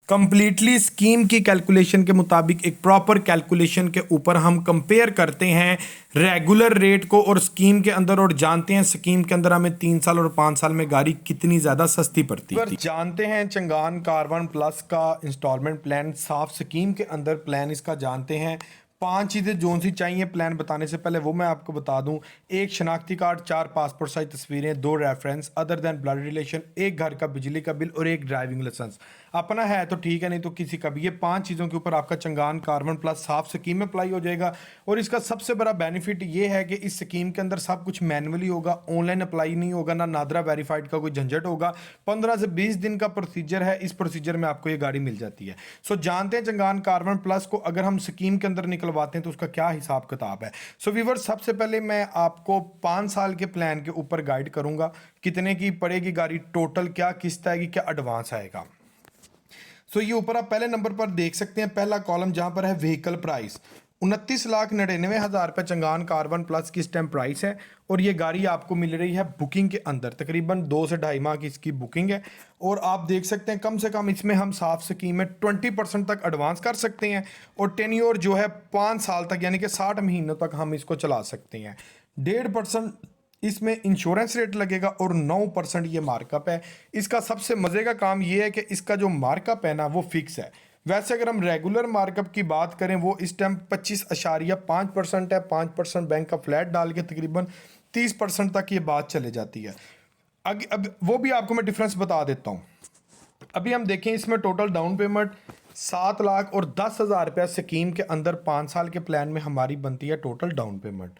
Completely scheme की calculation के मुताबिक एक प्रॉपर कैलकुलेशन के ऊपर हम कंपेयर करते हैं रेगुलर रेट को और स्कीम के अंदर, और जानते हैं स्कीम के अंदर हमें 3 साल और 5 साल में गाड़ी कितनी ज़्यादा सस्ती पड़ती है। जानते हैं चंगान कार1 प्लस का इंस्टॉलमेंट प्लान, साफ स्कीम के अंदर प्लान इसका जानते हैं। 5 चीज़ें जो सी चाहिए प्लान बताने से पहले वो मैं आपको बता दूं। एक शनाख्ती कार्ड, 4 पासपोर्ट साइज तस्वीरें, 2 reference other than blood relation, एक घर का बिजली का बिल और एक ड्राइविंग लाइसेंस। अपना है तो ठीक है, नहीं तो किसी का भी। ये 5 चीज़ों के ऊपर आपका चंगान कार1 प्लस साफ स्कीम में अप्लाई हो जाएगा। और इसका सबसे बड़ा बेनिफिट ये है कि इस स्कीम के अंदर सब कुछ मैनुअली होगा, ऑनलाइन अप्लाई नहीं होगा, ना नादरा वेरीफाइड का कोई झंझट होगा। 15 से 20 दिन का प्रोसीजर है, इस प्रोसीजर में आपको ये गाड़ी मिल जाती है। सो जानते हैं चंगान कार1 प्लस को अगर हम स्कीम के अंदर निकलवाते हैं तो उसका क्या हिसाब किताब है। सो व्यूअर्स, सबसे पहले मैं आपको 5 साल के प्लान के ऊपर गाइड करूंगा। कितने की पड़ेगी गाड़ी, टोटल क्या किस्त आएगी, क्या एडवांस आएगा। सो ये ऊपर आप पहले नंबर पर देख सकते हैं, पहला कॉलम जहां पर है व्हीकल प्राइस, 29,99,000 रुपये चंगान कार1 प्लस की इस टाइम प्राइस है। और ये गाड़ी आपको मिल रही है बुकिंग के अंदर, तकरीबन 2 से 2.5 माह की इसकी बुकिंग है। और आप देख सकते हैं कम से कम इसमें हम साफ स्कीम में 20% तक एडवांस कर सकते हैं। और टेन्योर जो है 5 साल तक, यानी कि 60 महीनों तक हम इसको चला सकते हैं। 1.5% इसमें इंश्योरेंस रेट लगेगा और 9% ये मार्कअप है। इसका सबसे मज़े का काम ये है कि इसका जो मार्कअप है ना वो फिक्स है। वैसे अगर हम रेगुलर मार्कअप की बात करें वो इस टाइम 25.5% है। 5% बैंक का फ्लैट डाल के तकरीबन 30% तक ये बात चले जाती है। अब वो भी आपको मैं डिफरेंस बता देता हूँ। अभी हम देखें इसमें टोटल डाउन पेमेंट 7 लाख और 10,000 रुपया स्कीम के अंदर 5 साल के प्लान में हमारी बनती है टोटल डाउन पेमेंट।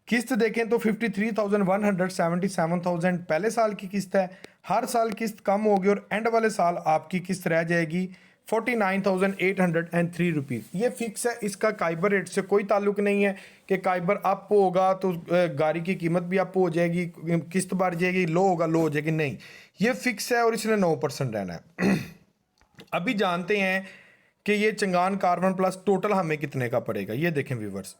किस्त देखें तो 53,177,000 पहले साल की किस्त है। हर साल किस्त कम होगी और एंड वाले साल आपकी किस्त रह जाएगी 49,803 रुपीज़। ये फिक्स है, इसका काइबर रेट से कोई ताल्लुक नहीं है कि काइबर अप होगा तो गाड़ी की कीमत भी अप हो जाएगी, किस्त बढ़ जाएगी, लो होगा लो हो जाएगी, नहीं, ये फिक्स है और इसने 9% रहना है। अभी जानते हैं कि ये चंगान कार1 प्लस टोटल हमें कितने का पड़ेगा। ये देखें व्यूवर्स,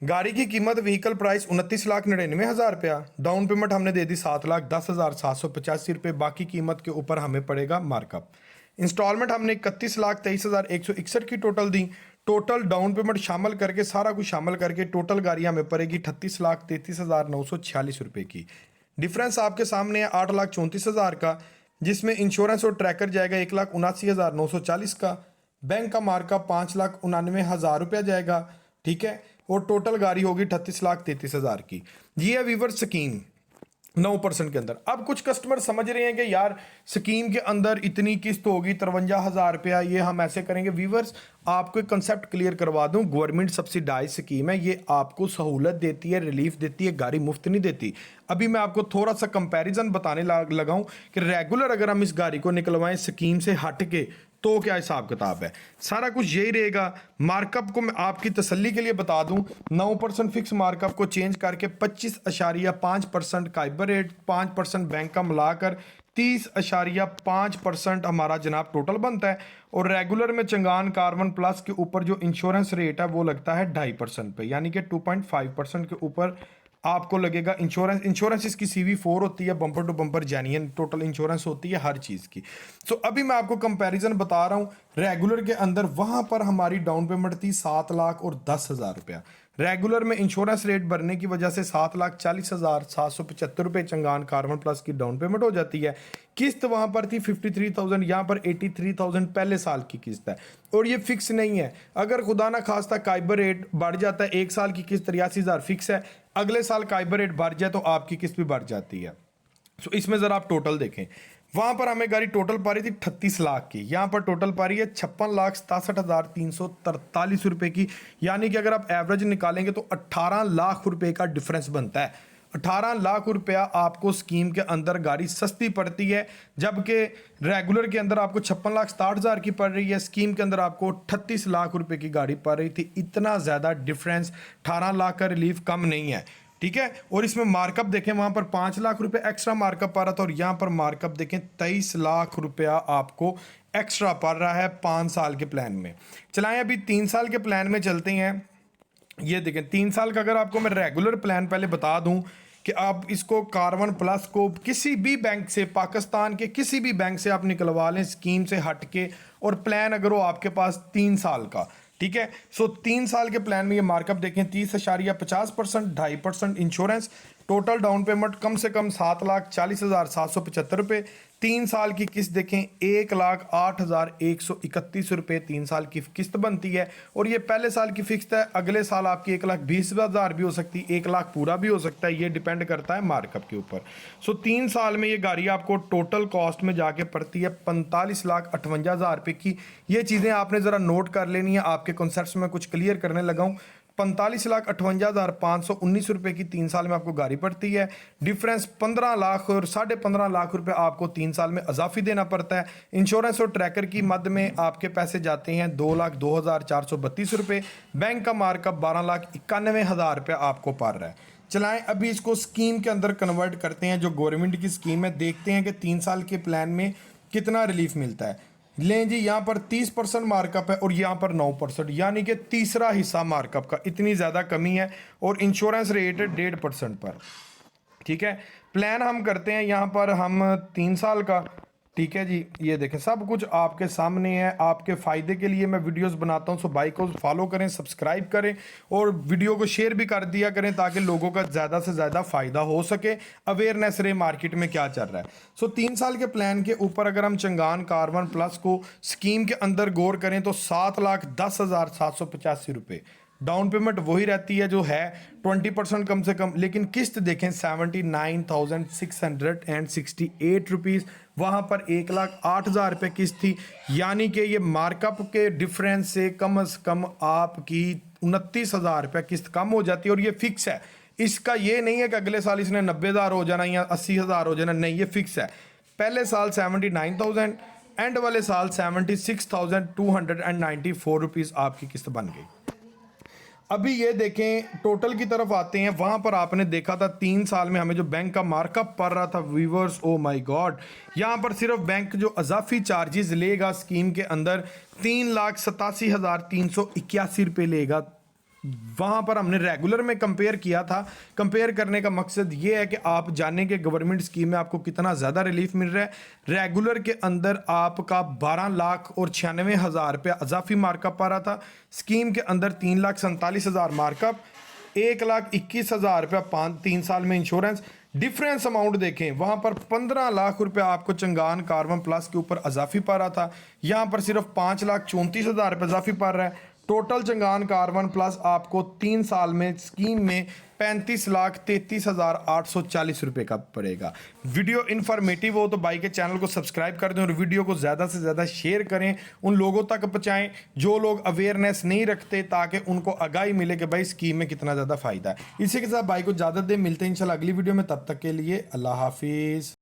गाड़ी की कीमत व्हीकल प्राइस 29,99,000 रुपया, डाउन पेमेंट हमने दे दी 7,10,785 रुपये, बाकी कीमत के ऊपर हमें पड़ेगा मार्कअप। इंस्टॉलमेंट हमने 31,23,161 की टोटल दी। टोटल डाउन पेमेंट शामिल करके, सारा कुछ शामिल करके टोटल गाड़ी हमें पड़ेगी 38,33,946 रुपये की। डिफरेंस आपके सामने है 8,34,000 का, जिसमें इंश्योरेंस और ट्रैकर जाएगा 1,79,940 का, बैंक का मार्कअप 5,99,000 रुपया जाएगा, ठीक है। और टोटल गाड़ी होगी 38,33,000 की। ये है वीवर स्कीम 9% के अंदर। अब कुछ कस्टमर समझ रहे हैं कि यार स्कीम के अंदर इतनी किस्त होगी 53,000 रुपया, ये हम ऐसे करेंगे। वीवर्स, आपको एक कंसेप्ट क्लियर करवा दूं, गवर्नमेंट सब्सिडाइज स्कीम है, ये आपको सहूलत देती है, रिलीफ देती है, गाड़ी मुफ्त नहीं देती। अभी मैं आपको थोड़ा सा कंपैरिजन बताने लगाऊं कि रेगुलर अगर हम इस गाड़ी को निकलवाएं स्कीम से हट के तो क्या हिसाब किताब है, सारा कुछ यही रहेगा। मार्कअप को मैं आपकी तसल्ली के लिए बता दूं, 9% फिक्स मार्कअप को चेंज करके 25.5% काइबर रेट, 5% बैंक का मिलाकर 30.5% हमारा जनाब टोटल बनता है। और रेगुलर में चंगान कार1 प्लस के ऊपर जो इंश्योरेंस रेट है वो लगता है 2.5% पे, यानी कि 2.5% के ऊपर आपको लगेगा इंश्योरेंस। इंश्योरेंस इसकी CV4 होती है, bumper to bumper genuine total insurance होती है हर चीज़ की। सो अभी मैं आपको कंपैरिजन बता रहा हूँ रेगुलर के अंदर, वहाँ पर हमारी डाउन पेमेंट थी 7,10,000 रुपया। रेगुलर में इंश्योरेंस रेट भरने की वजह से 7,40,775 रुपये चंगान कार1 प्लस की डाउन पेमेंट हो जाती है। किस्त वहाँ पर थी 53,000, यहाँ पर 83,000 पहले साल की किस्त है। और ये फिक्स नहीं है, अगर खुदा ना खास्ता काइबर रेट बढ़ जाता है, 1 साल की किस्त 83,000 फिक्स है, अगले साल काइबर रेट बढ़ जाए तो आपकी किस्त भी बढ़ जाती है। सो इसमें ज़रा आप टोटल देखें, वहाँ पर हमें गाड़ी टोटल पा रही थी 38 लाख की, यहाँ पर टोटल पा रही है 56,67,343 रुपये की। यानी कि अगर आप एवरेज निकालेंगे तो 18 लाख रुपये का डिफरेंस बनता है। 18 लाख रुपया आपको स्कीम के अंदर गाड़ी सस्ती पड़ती है, जबकि रेगुलर के अंदर आपको 56,60,000 की पड़ रही है, स्कीम के अंदर आपको 38 लाख रुपए की गाड़ी पड़ रही थी। इतना ज़्यादा डिफरेंस, 18 लाख का रिलीफ कम नहीं है, ठीक है। और इसमें मार्कअप देखें, वहां पर 5 लाख रुपए एक्स्ट्रा मार्कअप आ रहा था और यहां पर मार्कअप देखें 23 लाख रुपया आपको एक्स्ट्रा पड़ रहा है 5 साल के प्लान में। चलाएं अभी 3 साल के प्लान में चलते हैं। ये देखें 3 साल का अगर आपको मैं रेगुलर प्लान पहले बता दूं कि आप इसको कारवन प्लस को किसी भी बैंक से, पाकिस्तान के किसी भी बैंक से आप निकलवा लें स्कीम से हट के, और प्लान अगर हो आपके पास 3 साल का, ठीक है। सो 3 साल के प्लान में ये मार्कअप देखें 30.50%, 2.5% इंश्योरेंस, टोटल डाउन पेमेंट कम से कम 7,40,775 रुपये, 3 साल की किस्त देखें 1,08,131 रुपये 3 साल की किस्त बनती है। और ये पहले साल की फिक्स है, अगले साल आपकी 1,20,000 भी हो सकती है, 1 लाख पूरा भी हो सकता है, ये डिपेंड करता है मार्कअप के ऊपर। सो 3 साल में ये गाड़ी आपको टोटल कॉस्ट में जाके पड़ती है 45,58,000 रुपये की। ये चीज़ें आपने ज़रा नोट कर लेनी है, आपके कॉन्सेप्ट्स में कुछ क्लियर करने लगा हूँ। 45,58,519 रुपये की 3 साल में आपको गाड़ी पड़ती है। डिफरेंस 15 लाख और 15.5 लाख रुपए आपको 3 साल में अजाफी देना पड़ता है। इंश्योरेंस और ट्रैकर की मद में आपके पैसे जाते हैं 2,02,432 रुपये। बैंक का मार्कअप 12,91,000 रुपये आपको पड़ रहा है। चलाएं अभी इसको स्कीम के अंदर कन्वर्ट करते हैं, जो गवर्नमेंट की स्कीम है, देखते हैं कि 3 साल के प्लान में कितना रिलीफ मिलता है। लें जी, यहाँ पर 30% मार्कअप है और यहाँ पर 9%, यानी कि तीसरा हिस्सा मार्कअप का, इतनी ज़्यादा कमी है। और इंश्योरेंस रेट है 1.5% पर, ठीक है। प्लान हम करते हैं यहाँ पर हम 3 साल का, ठीक है जी। ये देखें सब कुछ आपके सामने है, आपके फ़ायदे के लिए मैं वीडियोस बनाता हूँ। सो भाई को फॉलो करें, सब्सक्राइब करें और वीडियो को शेयर भी कर दिया करें, ताकि लोगों का ज़्यादा से ज़्यादा फ़ायदा हो सके, अवेयरनेस रहे मार्केट में क्या चल रहा है। सो 3 साल के प्लान के ऊपर अगर हम चंगान कारवन प्लस को स्कीम के अंदर गौर करें तो 7,10,785 रुपये डाउन पेमेंट वही रहती है जो है, 20% कम से कम। लेकिन किस्त देखें 79,668 रुपीज़, वहाँ पर 1,08,000 रुपये किस्त थी। यानी कि ये मार्कअप के डिफरेंस से कम आपकी 29,000 रुपये किस्त कम हो जाती है। और ये फिक्स है, इसका ये नहीं है कि अगले साल इसने 90,000 हो जाना या 80,000 हो जाना, नहीं, ये फिक्स है। पहले साल 79,000, एंड वाले साल 76,294 रुपीज़ आपकी किस्त बन गई। अभी ये देखें टोटल की तरफ आते हैं, वहां पर आपने देखा था 3 साल में हमें जो बैंक का मार्कअप पड़ रहा था व्यूवर्स, ओ माय गॉड, यहां पर सिर्फ बैंक जो अजाफी चार्जेस लेगा स्कीम के अंदर 3,87,381 रुपये लेगा। वहाँ पर हमने रेगुलर में कंपेयर किया था। कंपेयर करने का मकसद ये है कि आप जानें कि गवर्नमेंट स्कीम में आपको कितना ज़्यादा रिलीफ मिल रहा है। रेगुलर के अंदर आपका 12,96,000 रुपया अजाफी मार्कअप आ रहा था, स्कीम के अंदर 3,47,000 मार्कअप, 1,21,000 रुपया 3 साल में इंश्योरेंस। डिफरेंस अमाउंट देखें, वहाँ पर 15 लाख रुपया आपको चंगान कारवन प्लस के ऊपर अजाफी पा रहा था, यहाँ पर सिर्फ 5,34,000 रुपये अजाफी पा रहा है। टोटल चंगान कारवन प्लस आपको 3 साल में स्कीम में 35,33,840 रुपये का पड़ेगा। वीडियो इन्फॉर्मेटिव हो तो भाई के चैनल को सब्सक्राइब कर दें और वीडियो को ज़्यादा से ज़्यादा शेयर करें, उन लोगों तक पहुँचाएं जो लोग अवेयरनेस नहीं रखते, ताकि उनको आगाही मिले कि भाई स्कीम में कितना ज़्यादा फ़ायदा है। इसी के साथ भाई को इजाज़त दें, मिलते हैं इंशाल्लाह अगली वीडियो में, तब तक के लिए अल्लाह हाफिज़।